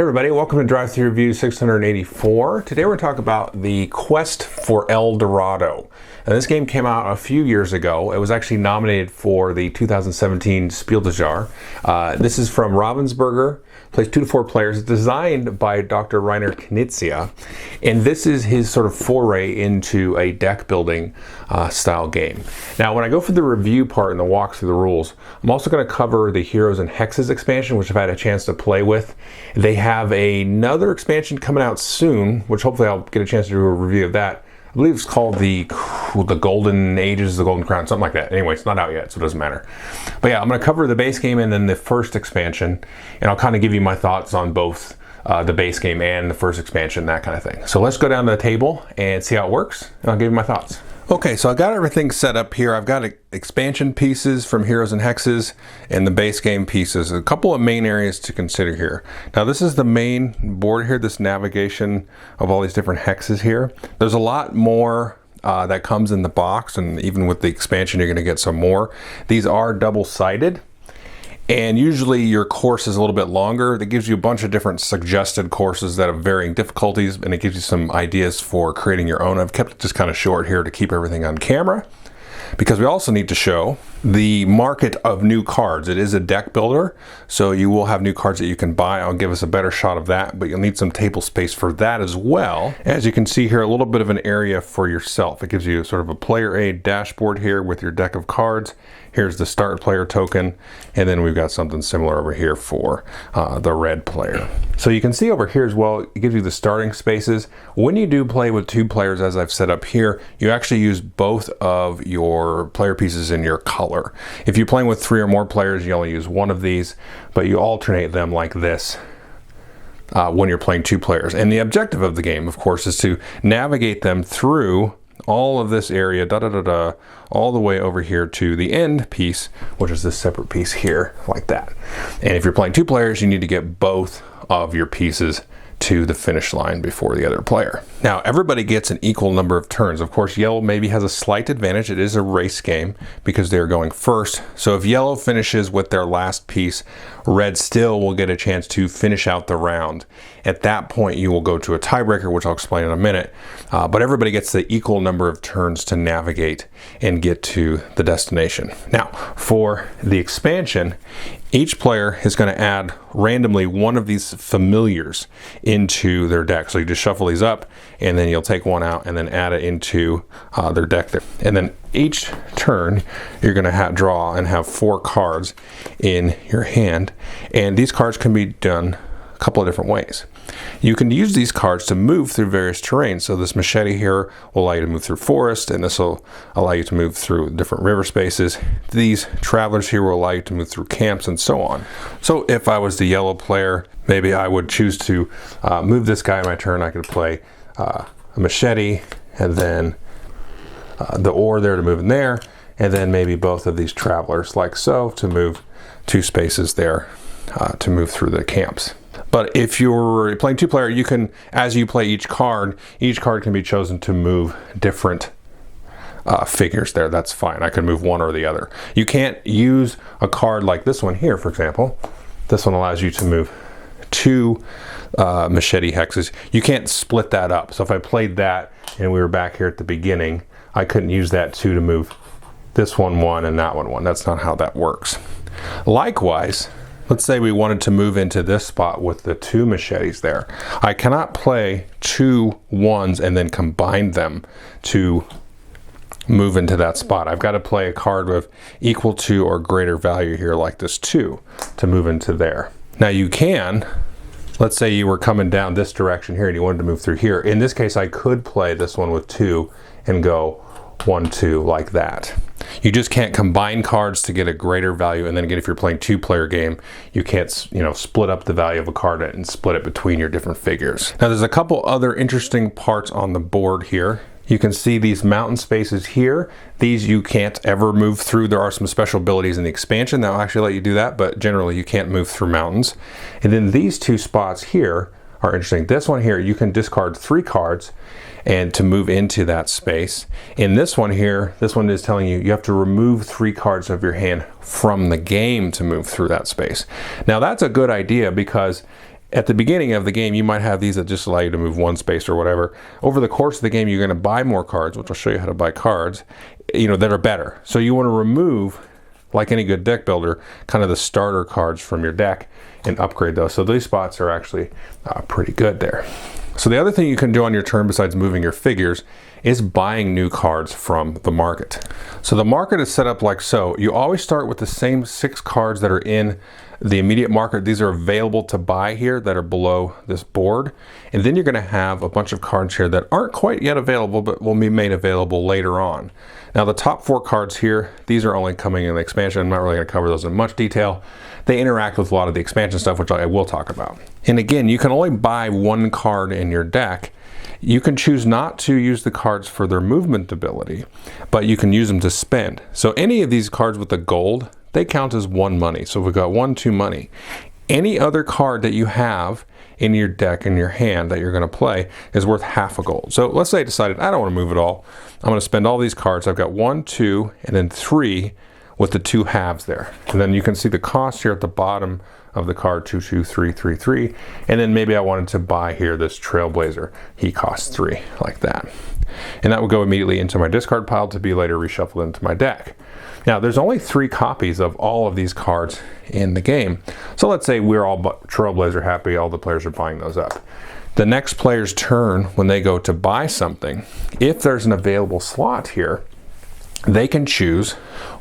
everybody, welcome to Drive Thru Review 684. Today we're going to talk about the quest for El Dorado. Now, this game came out a few years ago. It was actually nominated for the 2017 Spiel des Jahres. This is from Ravensburger, plays 2 to 4 players, designed by Dr. Rainer Knizia, and this is his sort of foray into a deck building style game. Now, when I go for the review part and the walk through the rules, I'm also going to cover the Heroes and Hexes expansion, which I've had a chance to play with. They have another expansion coming out soon, which hopefully I'll get a chance to do a review of that. I believe it's called the Golden Ages, the Golden Crown, something like that. Anyway, it's not out yet, so it doesn't matter. But yeah, I'm going to cover the base game and then the first expansion, and I'll kind of give you my thoughts on both the base game and the first expansion, that kind of thing. So let's go down to the table and see how it works, and I'll give you my thoughts. Okay, so I got everything set up here. I've got expansion pieces from Heroes and Hexes and the base game pieces. A couple of main areas to consider here. Now, this is the main board here, this navigation of all these different hexes here. There's a lot more that comes in the box, and even with the expansion, you're going to get some more. These are double-sided. And usually your course is a little bit longer. That gives you a bunch of different suggested courses that have varying difficulties, and it gives you some ideas for creating your own. I've kept it just kind of short here to keep everything on camera, because we also need to show the market of new cards. It is a deck builder, so you will have new cards that you can buy. I'll give us a better shot of that, but you'll need some table space for that as well. As you can see here, a little bit of an area for yourself. It gives you sort of a player aid dashboard here with your deck of cards. Here's the start player token, and then we've got something similar over here for the red player. So you can see over here as well, it gives you the starting spaces. When you do play with 2 players, as I've set up here, you actually use both of your player pieces in your color. If you're playing with 3 or more players, you only use one of these, but you alternate them like this when you're playing 2 players. And the objective of the game, of course, is to navigate them through all of this area, all the way over here to the end piece, which is this separate piece here, like that. And if you're playing 2 players, you need to get both of your pieces to the finish line before the other player. Now, everybody gets an equal number of turns. Of course, yellow maybe has a slight advantage. It is a race game because they're going first. So if yellow finishes with their last piece, red still will get a chance to finish out the round. At that point, you will go to a tiebreaker, which I'll explain in a minute. But everybody gets the equal number of turns to navigate and get to the destination. Now, for the expansion, each player is going to add randomly one of these familiars into their deck. So you just shuffle these up, and then you'll take one out and then add it into their deck there. And then each turn, you're going to draw and have 4 cards in your hand. And these cards can be done a couple of different ways. You can use these cards to move through various terrains. So this machete here will allow you to move through forest, and this will allow you to move through different river spaces. These travelers here will allow you to move through camps and so on. So if I was the yellow player, maybe I would choose to move this guy in my turn. I could play a machete, and then the ore there to move in there, and then maybe both of these travelers like so to move 2 spaces there to move through the camps. But if you're playing 2 player, you can, as you play each card can be chosen to move different figures there. That's fine. I can move one or the other. You can't use a card like this one here, for example. This one allows you to move 2 machete hexes. You can't split that up. So if I played that and we were back here at the beginning, I couldn't use that 2 to move this one and that one 1. That's not how that works. Likewise, let's say we wanted to move into this spot with the 2 machetes there. I cannot play 2 1s and then combine them to move into that spot. I've got to play a card with equal to or greater value here, like this 2, to move into there. Now you can, let's say you were coming down this direction here and you wanted to move through here. In this case, I could play this one with 2 and go 1, 2 like that. You just can't combine cards to get a greater value, and then again, if you're playing 2-player game, you can't, split up the value of a card and split it between your different figures. Now, there's a couple other interesting parts on the board here. You can see these mountain spaces here. These you can't ever move through. There are some special abilities in the expansion that will actually let you do that, but generally you can't move through mountains. And then these 2 spots here are interesting. This one here, you can discard 3 cards and to move into that space. In this one here, this one is telling you have to remove 3 cards of your hand from the game to move through that space. Now that's a good idea because At the beginning of the game, you might have these that just allow you to move one space or whatever. Over the course of the game, you're going to buy more cards, which I'll show you how to buy cards, that are better. So you want to remove, like any good deck builder, kind of the starter cards from your deck and upgrade those. So these spots are actually pretty good there. So the other thing you can do on your turn besides moving your figures is buying new cards from the market. So the market is set up like so. You always start with the same 6 cards that are in the immediate market. These are available to buy here that are below this board. And then you're going to have a bunch of cards here that aren't quite yet available, but will be made available later on. Now the top 4 cards here, these are only coming in the expansion. I'm not really going to cover those in much detail. They interact with a lot of the expansion stuff, which I will talk about. And again, you can only buy 1 card in your deck. You can choose not to use the cards for their movement ability, but you can use them to spend. So any of these cards with the gold, they count as 1 money. So we've got 1, 2 money. Any other card that you have in your deck, in your hand, that you're going to play is worth half a gold. So let's say I decided I don't want to move it all. I'm going to spend all these cards. I've got 1, 2, and then 3 with the 2 halves there. And then you can see the cost here at the bottom of the card, 2, 2, 3, 3, 3. And then maybe I wanted to buy here this Trailblazer. He costs 3, like that. And that would go immediately into my discard pile to be later reshuffled into my deck. Now, there's only 3 copies of all of these cards in the game. So let's say we're all Trailblazer happy, all the players are buying those up. The next player's turn, when they go to buy something, if there's an available slot here, they can choose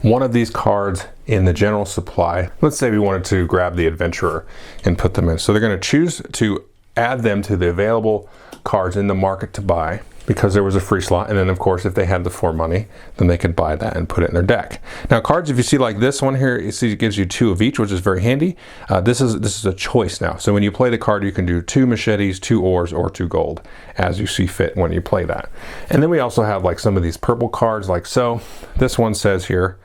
one of these cards in the general supply. Let's say we wanted to grab the Adventurer and put them in. So they're going to choose to add them to the available cards in the market to buy, because there was a free slot. And then of course, if they had the 4 money, then they could buy that and put it in their deck. Now cards, if you see like this one here, you see it gives you 2 of each, which is very handy. This is a choice now. So when you play the card, you can do 2 machetes, 2 ores, or 2 gold, as you see fit when you play that. And then we also have like some of these purple cards like so. This one says here,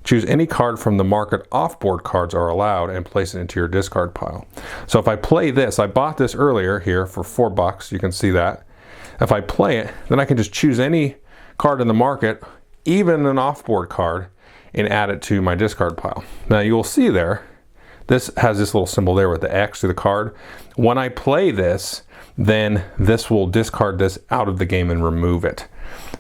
choose any card from the market. Off-board cards are allowed, and place it into your discard pile. So if I play this, I bought this earlier here for $4, you can see that. If I play it, then I can just choose any card in the market, even an off-board card, and add it to my discard pile. Now you will see there, this has this little symbol there with the X to the card. When I play this, then this will discard this out of the game and remove it.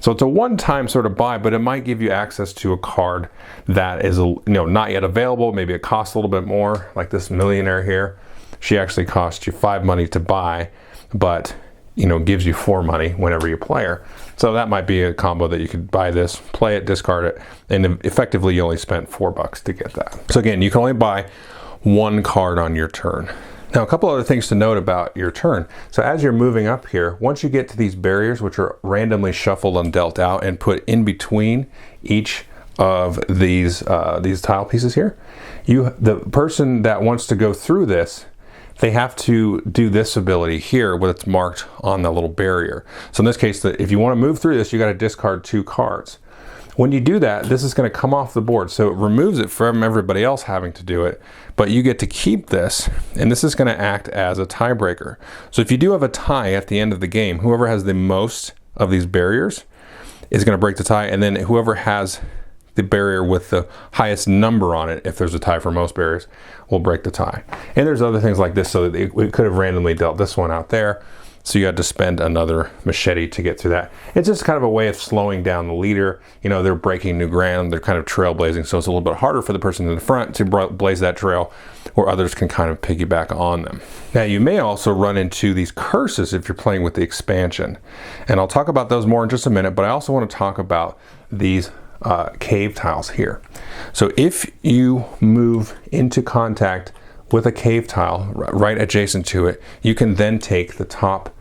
So it's a one-time sort of buy, but it might give you access to a card that is not yet available. Maybe it costs a little bit more, like this Millionaire here. She actually costs you 5 money to buy, but gives you 4 money whenever you play her. So that might be a combo that you could buy this, play it, discard it, and effectively you only spent $4 to get that. So again, you can only buy 1 card on your turn. Now, a couple other things to note about your turn. So as you're moving up here, once you get to these barriers, which are randomly shuffled and dealt out and put in between each of these tile pieces here, the person that wants to go through this, they have to do this ability here, where it's marked on the little barrier. So in this case, if you want to move through this, you got to discard 2 cards. When you do that, this is going to come off the board. So it removes it from everybody else having to do it, but you get to keep this, and this is going to act as a tiebreaker. So if you do have a tie at the end of the game, whoever has the most of these barriers is going to break the tie, and then whoever has the barrier with the highest number on it, if there's a tie for most barriers, will break the tie. And there's other things like this, so that we could have randomly dealt this one out there, so you had to spend another machete to get through that. It's just kind of a way of slowing down the leader. They're breaking new ground, they're kind of trailblazing, so it's a little bit harder for the person in the front to blaze that trail, where others can kind of piggyback on them. Now you may also run into these curses if you're playing with the expansion, and I'll talk about those more in just a minute, but I also want to talk about these cave tiles here. So if you move into contact with a cave tile right adjacent to it, you can then take the top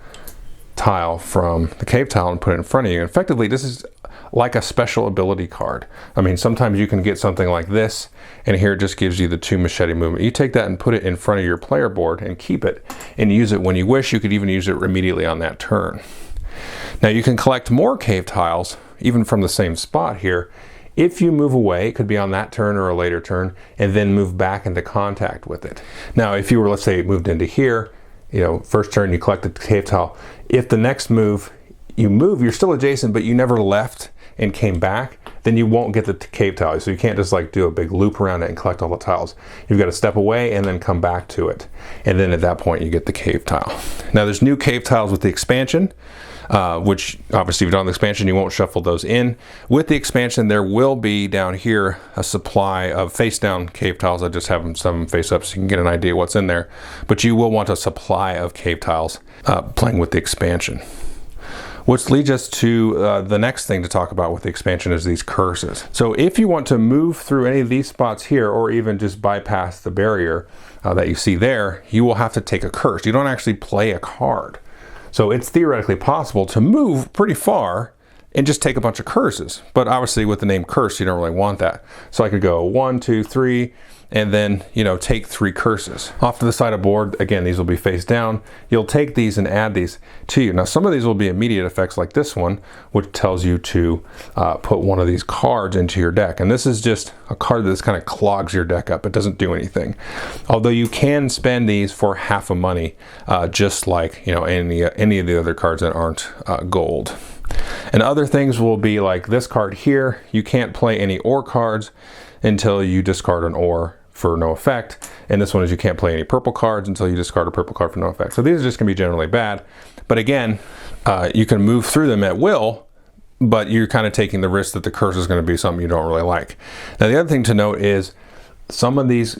tile from the cave tile and put it in front of you. Effectively, this is like a special ability card. I mean, sometimes you can get something like this, and here it just gives you the 2 machete movement. You take that and put it in front of your player board and keep it, and use it when you wish. You could even use it immediately on that turn. Now you can collect more cave tiles, even from the same spot here, if you move away. It could be on that turn or a later turn, and then move back into contact with it. Now, if you were, let's say, moved into here, first turn you collect the cave tile. If the next move you move, you're still adjacent, but you never left and came back, then you won't get the cave tile. So you can't just like do a big loop around it and collect all the tiles. You've got to step away and then come back to it. And then at that point you get the cave tile. Now there's new cave tiles with the expansion, which obviously if you've done the expansion, you won't shuffle those in. With the expansion, there will be down here a supply of face down cave tiles. I just have them some face up so you can get an idea what's in there. But you will want a supply of cave tiles playing with the expansion. Which leads us to the next thing to talk about with the expansion is these curses. So if you want to move through any of these spots here, or even just bypass the barrier that you see there, you will have to take a curse. You don't actually play a card. So it's theoretically possible to move pretty far and just take a bunch of curses. But obviously with the name curse, you don't really want that. So I could go 1, 2, 3, and then, you know, take 3 curses. Off to the side of board, again, these will be face down. You'll take these and add these to you. Now, some of these will be immediate effects like this one, which tells you to put one of these cards into your deck. And this is just a card that kind of clogs your deck up. It doesn't do anything. Although you can spend these for half a money, just like, you know, any of the other cards that aren't gold. And other things will be like this card here. You can't play any ore cards until you discard an ore for no effect. And this one is you can't play any purple cards until you discard a purple card for no effect. So these are just gonna be generally bad. But again, you can move through them at will, but you're kind of taking the risk that the curse is gonna be something you don't really like. Now the other thing to note is some of these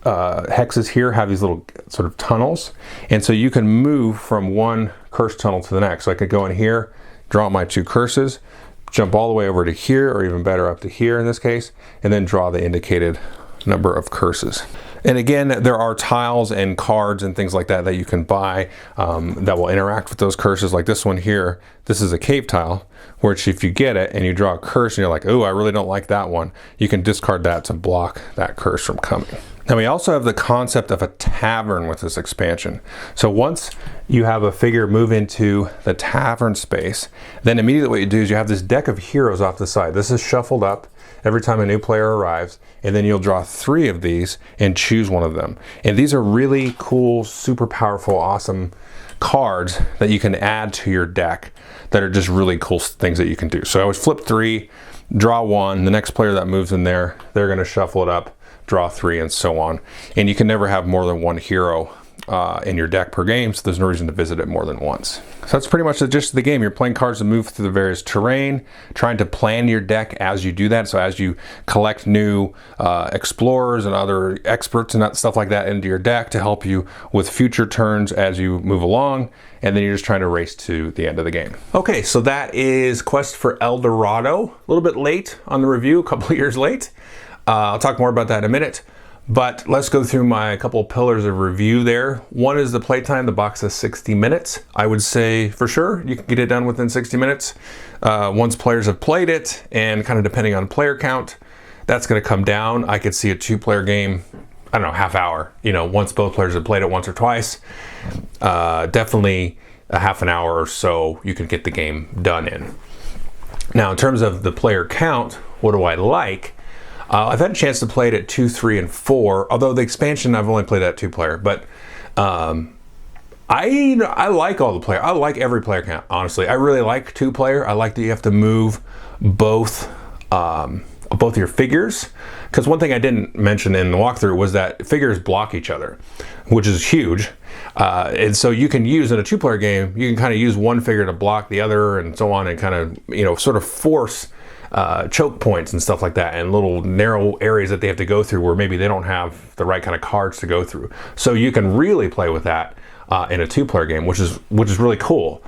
hexes here have these little sort of tunnels. And so you can move from one curse tunnel to the next. So I could go in here, draw my 2 curses, jump all the way over to here, or even better up to here in this case, and then draw the indicated number of curses. And again, there are tiles and cards and things like that that you can buy that will interact with those curses. Like this one here, this is a cave tile, which if you get it and you draw a curse and you're like, oh, I really don't like that one, you can discard that to block that curse from coming. Now we also have the concept of a tavern with this expansion. So once you have a figure move into the tavern space, then immediately what you do is you have this deck of heroes off the side. This is shuffled up every time a new player arrives, and then you'll draw 3 of these and choose one of them. And these are really cool, super powerful, awesome cards that you can add to your deck that are just really cool things that you can do. So I would flip 3, draw 1, the next player that moves in there, they're gonna shuffle it up, draw 3, and so on. And you can never have more than 1 hero in your deck per game, so there's no reason to visit it more than once. So that's pretty much the gist of the game. You're playing cards to move through the various terrain, trying to plan your deck as you do that. So as you collect new explorers and other experts and stuff like that into your deck to help you with future turns as you move along, and then you're just trying to race to the end of the game. Okay, so that is Quest for El Dorado. A little bit late on the review, a couple of years late. I'll talk more about that in a minute. But let's go through my couple pillars of review there. One is the playtime. The box is 60 minutes. I would say for sure you can get it done within 60 minutes. Once players have played it, and kind of depending on player count, that's going to come down. I could see a 2-player game, I don't know, half hour. You know, once both players have played it once or twice. Definitely a half an hour or so you can get the game done in. Now in terms of the player count, what do I like? I've had a chance to play it at 2, 3, and 4, although the expansion I've only played at 2-player, but I like all the player. I like every player count, honestly. I really like 2-player. I like that you have to move both your figures, because one thing I didn't mention in the walkthrough was that figures block each other, which is huge. And so you can use in a 2-player game, you can kind of use one figure to block the other and so on, and kind of, you know, sort of force choke points and stuff like that, and little narrow areas that they have to go through where maybe they don't have the right kind of cards to go through. So you can really play with that in a 2-player game, which is really cool.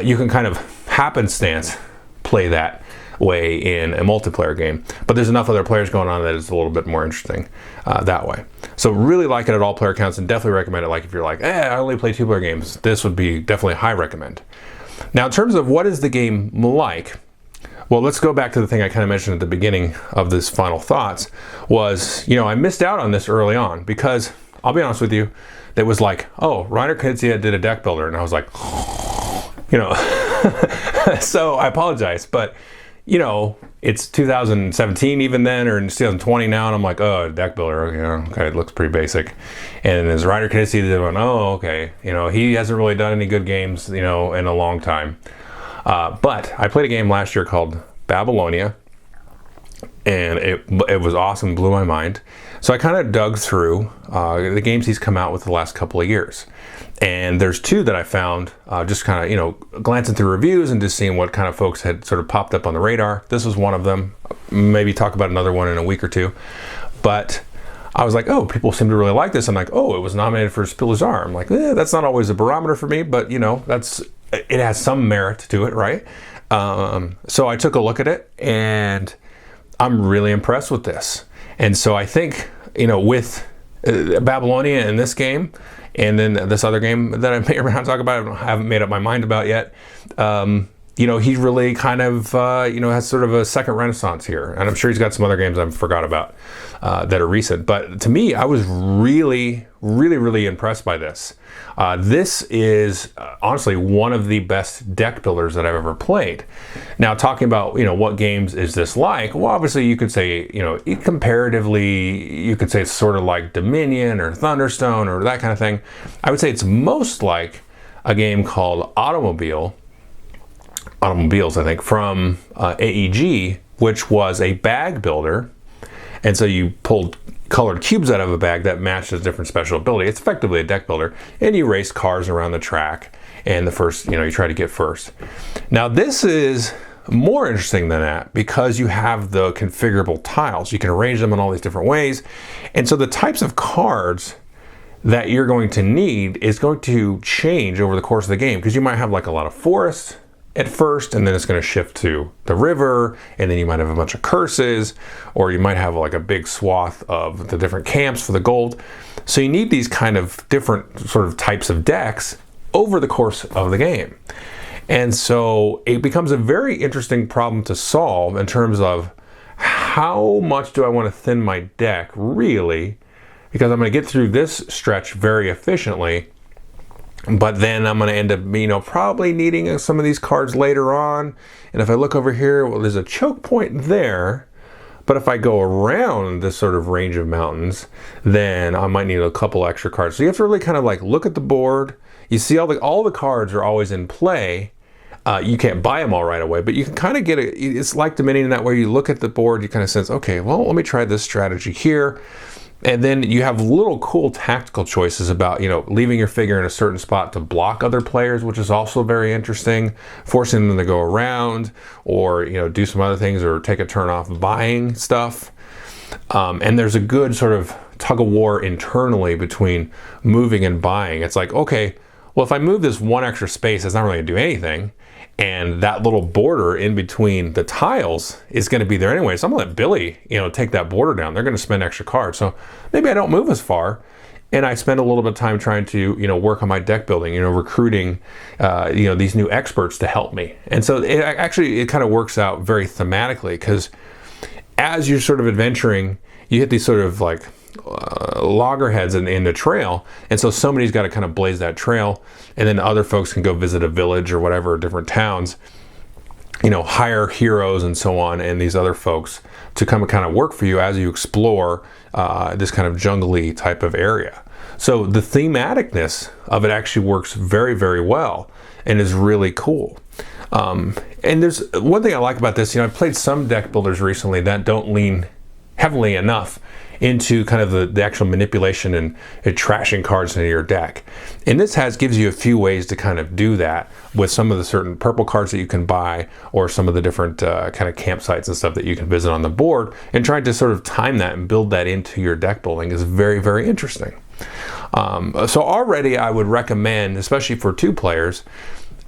You can kind of happenstance play that way in a multiplayer game, but there's enough other players going on that it's a little bit more interesting that way. So really like it at all player counts, and definitely recommend it. Like if you're like, I only play 2-player games, this would be definitely a high recommend. Now in terms of what is the game like, well, let's go back to the thing I kind of mentioned at the beginning of this final thoughts was, you know, I missed out on this early on because I'll be honest with you, it was like, oh, Reiner Knizia did a deck builder, and I was like, you know, so I apologize, but you know, it's 2017 even then, or it's 2020 now, and I'm like, oh, deck builder, you know, okay, it looks pretty basic. And as Reiner Knizia did, went, oh, okay, you know, he hasn't really done any good games, you know, in a long time. But I played a game last year called Babylonia, and it was awesome, blew my mind. So I kind of dug through the games he's come out with the last couple of years. And there's two that I found just kind of, you know, glancing through reviews and just seeing what kind of folks had sort of popped up on the radar. This was one of them. Maybe talk about another one in a week or two. But I was like, oh, people seem to really like this. I'm like, oh, it was nominated for Spiel des Jahres. I'm like, that's not always a barometer for me, but, you know, it has some merit to it, right? So I took a look at it, and I'm really impressed with this. And so I think, you know, with Babylonia in this game, and then this other game that I may or may not talk about, I haven't made up my mind about yet. You know, he really kind of, you know, has sort of a second renaissance here. And I'm sure he's got some other games I forgot about that are recent. But to me, I was really, really, really impressed by this. This is honestly one of the best deck builders that I've ever played. Now, talking about, you know, what games is this like? Well, obviously you could say, you know, comparatively, you could say it's sort of like Dominion or Thunderstone or that kind of thing. I would say it's most like a game called Automobiles, I think, from AEG, which was a bag builder. And so you pulled colored cubes out of a bag that matched a different special ability. It's effectively a deck builder, and you race cars around the track, and the first, you know, you try to get first. Now this is more interesting than that because you have the configurable tiles. You can arrange them in all these different ways. And so the types of cards that you're going to need is going to change over the course of the game, because you might have like a lot of forests at first, and then it's going to shift to the river, and then you might have a bunch of curses, or you might have like a big swath of the different camps for the gold. So you need these kind of different sort of types of decks over the course of the game. And so it becomes a very interesting problem to solve in terms of how much do I want to thin my deck, really, because I'm going to get through this stretch very efficiently. But then I'm going to end up, you know, probably needing some of these cards later on. And if I look over here, well, there's a choke point there. But if I go around this sort of range of mountains, then I might need a couple extra cards. So you have to really kind of like look at the board. You see all the cards are always in play. You can't buy them all right away, but you can kind of get it's like Dominion in that way. You look at the board, you kind of sense, okay, well, let me try this strategy here. And then you have little cool tactical choices about, you know, leaving your figure in a certain spot to block other players, which is also very interesting, forcing them to go around, or, you know, do some other things, or take a turn off buying stuff. And there's a good sort of tug of war internally between moving and buying. It's like, okay, well, if I move this one extra space, it's not really gonna do anything. And that little border in between the tiles is going to be there anyway. So I'm going to let Billy, you know, take that border down. They're going to spend extra cards. So maybe I don't move as far, and I spend a little bit of time trying to, you know, work on my deck building, you know, recruiting, you know, these new experts to help me. And so it kind of works out very thematically, because as you're sort of adventuring, you hit these sort of like loggerheads in the trail, and so somebody's got to kind of blaze that trail, and then other folks can go visit a village or whatever, different towns, you know, hire heroes and so on, and these other folks to come and kind of work for you as you explore this kind of jungly type of area. So the thematicness of it actually works very, very well and is really cool. And there's one thing I like about this, you know, I've played some deck builders recently that don't lean heavily enough into kind of the actual manipulation and trashing cards into your deck. And this gives you a few ways to kind of do that with some of the certain purple cards that you can buy, or some of the different kind of campsites and stuff that you can visit on the board, and trying to sort of time that and build that into your deck building is very, very interesting. So already I would recommend, especially for 2 players,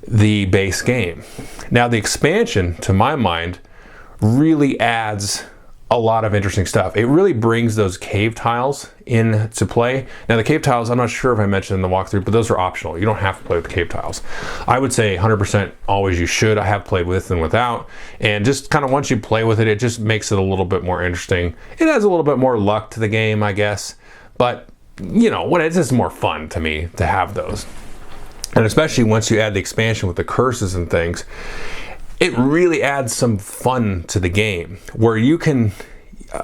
the base game. Now the expansion, to my mind, really adds a lot of interesting stuff. It really brings those cave tiles into play. Now the cave tiles, I'm not sure if I mentioned in the walkthrough, but those are optional. You don't have to play with the cave tiles. I would say 100% always you should. I have played with and without, and just kind of once you play with it, it just makes it a little bit more interesting. It adds a little bit more luck to the game, I guess, but you know, when it's just more fun to me to have those. And especially once you add the expansion with the curses and things, it really adds some fun to the game, where you can,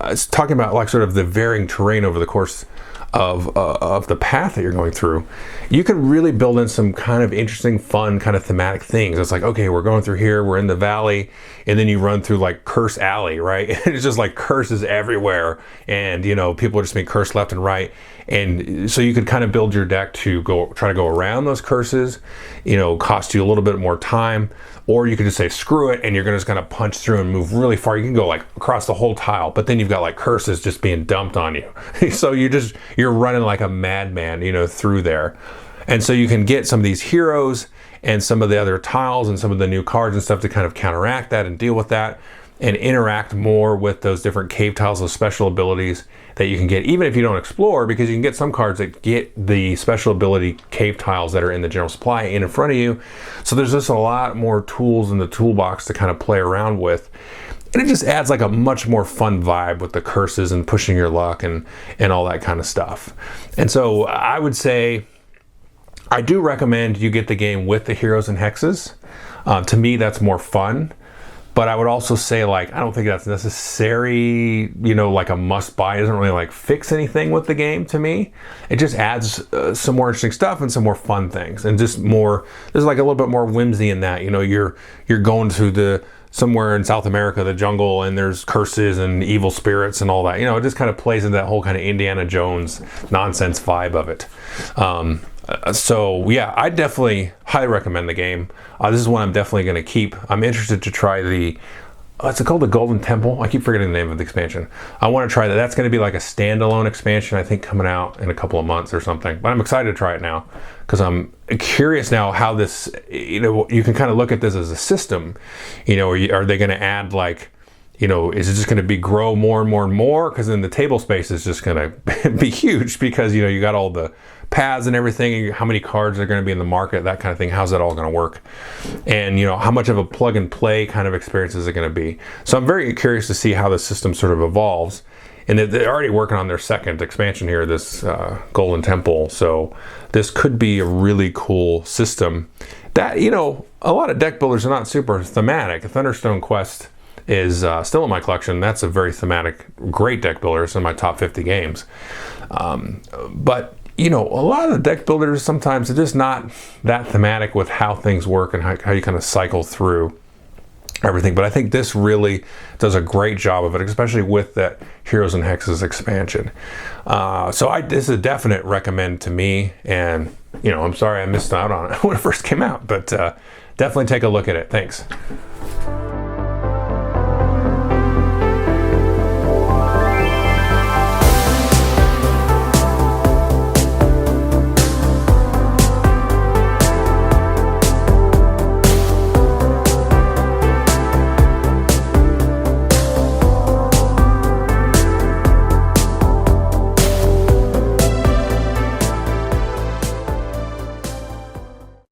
it's talking about like sort of the varying terrain over the course of the path that you're going through, you can really build in some kind of interesting, fun, kind of thematic things. It's like, okay, we're going through here, we're in the valley, and then you run through like Curse Alley, right? And it's just like curses everywhere, and you know, people are just being cursed left and right. And so you could kind of build your deck to try to go around those curses, you know, cost you a little bit more time, or you could just say screw it, and you're just gonna punch through and move really far. You can go like across the whole tile, but then you've got like curses just being dumped on you. So you're running like a madman, you know, through there. And so you can get some of these heroes and some of the other tiles and some of the new cards and stuff to kind of counteract that and deal with that, and interact more with those different cave tiles, those special abilities that you can get, even if you don't explore, because you can get some cards that get the special ability cave tiles that are in the general supply in front of you. So there's just a lot more tools in the toolbox to kind of play around with. And it just adds like a much more fun vibe with the curses and pushing your luck and all that kind of stuff. And so I would say, I do recommend you get the game with the heroes and hexes. To me, that's more fun. But I would also say, like, I don't think that's necessary, you know, like a must buy. It doesn't really like fix anything with the game to me. It just adds some more interesting stuff and some more fun things, and just more, there's like a little bit more whimsy in that. You know, you're going to somewhere in South America, the jungle, and there's curses and evil spirits and all that. You know, it just kind of plays into that whole kind of Indiana Jones nonsense vibe of it. So yeah, I definitely highly recommend the game. This is one I'm definitely going to keep. I'm interested to try the, what's it called? The Golden Temple? I keep forgetting the name of the expansion. I want to try that. That's going to be like a standalone expansion, I think, coming out in a couple of months or something. But I'm excited to try it now, because I'm curious now how this, you know, you can kind of look at this as a system. You know, are they going to add like, you know, is it just going to grow more and more and more? Because then the table space is just going to be huge, because, you know, you got all the paths and everything, and how many cards are going to be in the market, that kind of thing. How's that all going to work? And, you know, how much of a plug and play kind of experience is it going to be? So I'm very curious to see how the system sort of evolves. And they're already working on their second expansion here, this Golden Temple. So this could be a really cool system that, you know, a lot of deck builders are not super thematic. Thunderstone Quest is still in my collection. That's a very thematic, great deck builder. It's in my top 50 games. But, you know, a lot of the deck builders, sometimes are just not that thematic with how things work and how you kind of cycle through everything. But I think this really does a great job of it, especially with that Heroes and Hexes expansion. So this is a definite recommend to me. And, you know, I'm sorry I missed out on it when it first came out, but definitely take a look at it. Thanks.